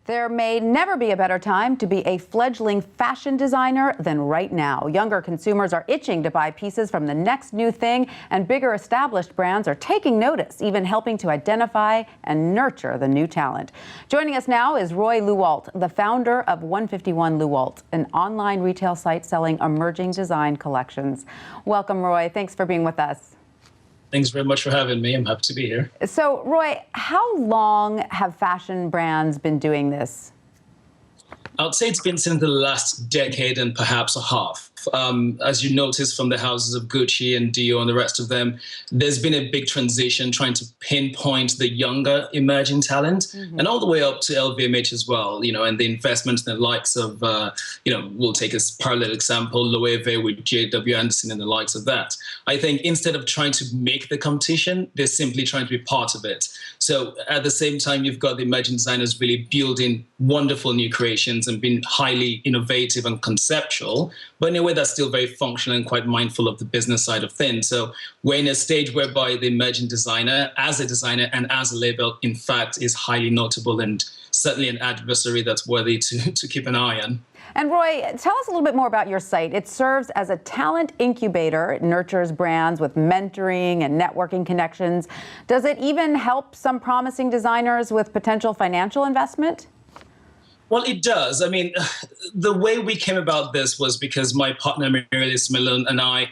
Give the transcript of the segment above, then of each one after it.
There may never be a better time to be a fledgling fashion designer than right now. Younger consumers are itching to buy pieces from the next new thing, and bigger established brands are taking notice, even helping to identify and nurture the new talent. Joining us now is Luwolt, the founder of 151Luwolt, an online retail site selling emerging design collections. Welcome, Roy. Thanks for being with us. Thanks very much for having me. I'm happy to be here. So, Roy, how long have fashion brands been doing this? I would say it's been since the last decade and perhaps a half. As you notice from the houses of Gucci and Dior and the rest of them, there's been a big transition trying to pinpoint the younger emerging talent, and all the way up to LVMH as well, and the investment in the likes of, we'll take a parallel example, Loewe with J.W. Anderson and the likes of that. I think instead of trying to make the competition, they're simply trying to be part of it. So at the same time, you've got the emerging designers really building wonderful new creations and being highly innovative and conceptual, but in a way that's still very functional and quite mindful of the business side of things. So we're in a stage whereby the emerging designer, as a designer and as a label, in fact, is highly notable and certainly an adversary that's worthy to keep an eye on. And Roy, tell us a little bit more about your site. It serves as a talent incubator. It nurtures brands with mentoring and networking connections. Does it even help some promising designers with potential financial investment? Well, it does. I mean, the way we came about this was because my partner, Marilis Malone, and I,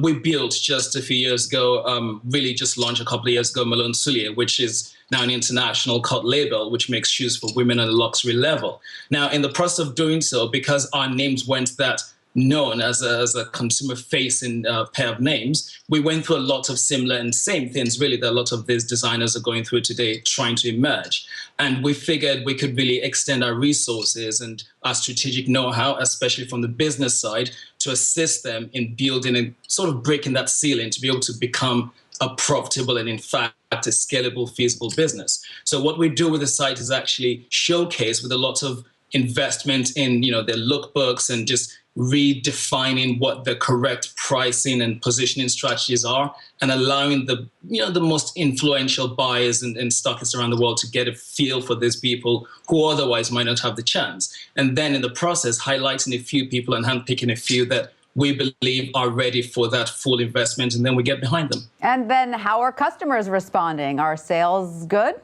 we built just a few years ago, really just launched a couple of years ago, Malone Soulier, which is now an international cult label, which makes shoes for women at a luxury level. Now, in the process of doing so, because our names weren't that known as a consumer-facing pair of names, we went through a lot of similar and same things, really, that a lot of these designers are going through today, trying to emerge. And we figured we could really extend our resources and our strategic know-how, especially from the business side, to assist them in building and sort of breaking that ceiling to be able to become a profitable and, in fact, a scalable, feasible business. So what we do with the site is actually showcase with a lot of investment in, their lookbooks and just redefining what the correct pricing and positioning strategies are, and allowing the most influential buyers and stockists around the world to get a feel for these people who otherwise might not have the chance. And then in the process, highlighting a few people and handpicking a few that we believe are ready for that full investment, and then we get behind them. And then how are customers responding? Are sales good?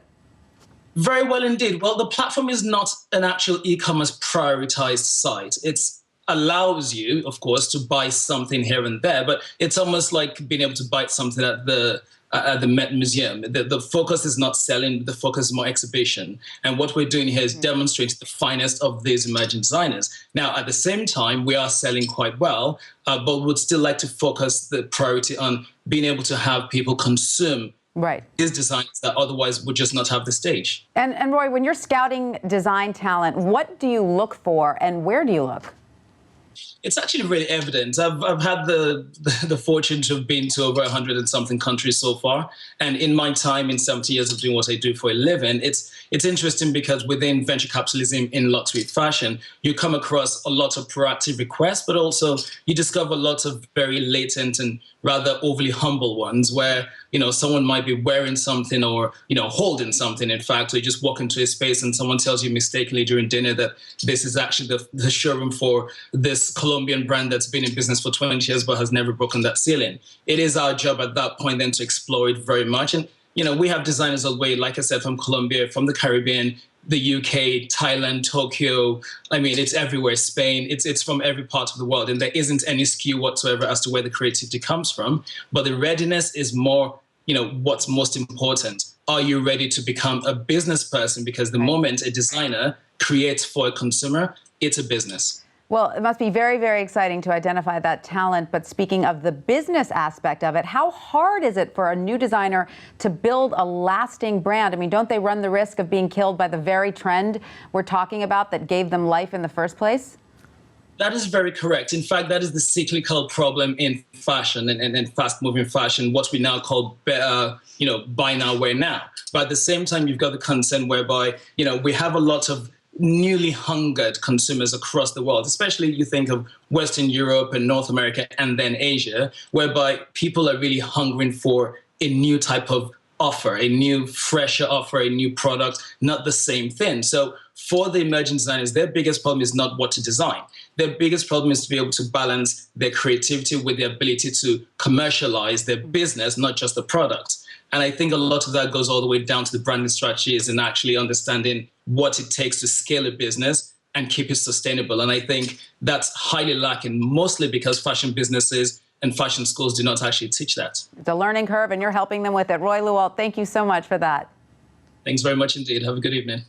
Very well indeed. Well, the platform is not an actual e-commerce prioritized site. It's allows you, of course, to buy something here and there, but it's almost like being able to buy something at the Met Museum. The focus is not selling, the focus is more exhibition. And what we're doing here is demonstrating the finest of these emerging designers. Now, at the same time, we are selling quite well, but would still like to focus the priority on being able to have people consume these designs that otherwise would just not have the stage. And Roy, when you're scouting design talent, what do you look for and where do you look? It's actually really evident. I've had the fortune to have been to over 100 and something countries so far. And in my time, in 70 years of doing what I do for a living, it's interesting because within venture capitalism in luxury fashion, you come across a lot of proactive requests, but also you discover lots of very latent and rather overly humble ones where, someone might be wearing something or, holding something, in fact, or you just walk into a space and someone tells you mistakenly during dinner that this is actually the showroom for this Colombian brand that's been in business for 20 years but has never broken that ceiling. It is our job at that point then to explore it very much. And, we have designers all the way, like I said, from Colombia, from the Caribbean, the UK, Thailand, Tokyo. I mean, it's everywhere, Spain. It's from every part of the world. And there isn't any skew whatsoever as to where the creativity comes from. But the readiness is more, what's most important. Are you ready to become a business person? Because the moment a designer creates for a consumer, it's a business. Well, it must be very, very exciting to identify that talent. But speaking of the business aspect of it, how hard is it for a new designer to build a lasting brand? I mean, don't they run the risk of being killed by the very trend we're talking about that gave them life in the first place? That is very correct. In fact, that is the cyclical problem in fashion and fast-moving fashion, what we now call, buy now, wear now. But at the same time, you've got the concern whereby, we have a lot of newly hungered consumers across the world, especially you think of Western Europe and North America and then Asia, whereby people are really hungering for a new type of offer, a new, fresher offer, a new product, not the same thing. So for the emerging designers, their biggest problem is not what to design. Their biggest problem is to be able to balance their creativity with the ability to commercialize their business, not just the product. And I think a lot of that goes all the way down to the branding strategies and actually understanding what it takes to scale a business and keep it sustainable. And I think that's highly lacking, mostly because fashion businesses and fashion schools do not actually teach that. It's a learning curve, and you're helping them with it. Roy Luwolt, thank you so much for that. Thanks very much indeed. Have a good evening.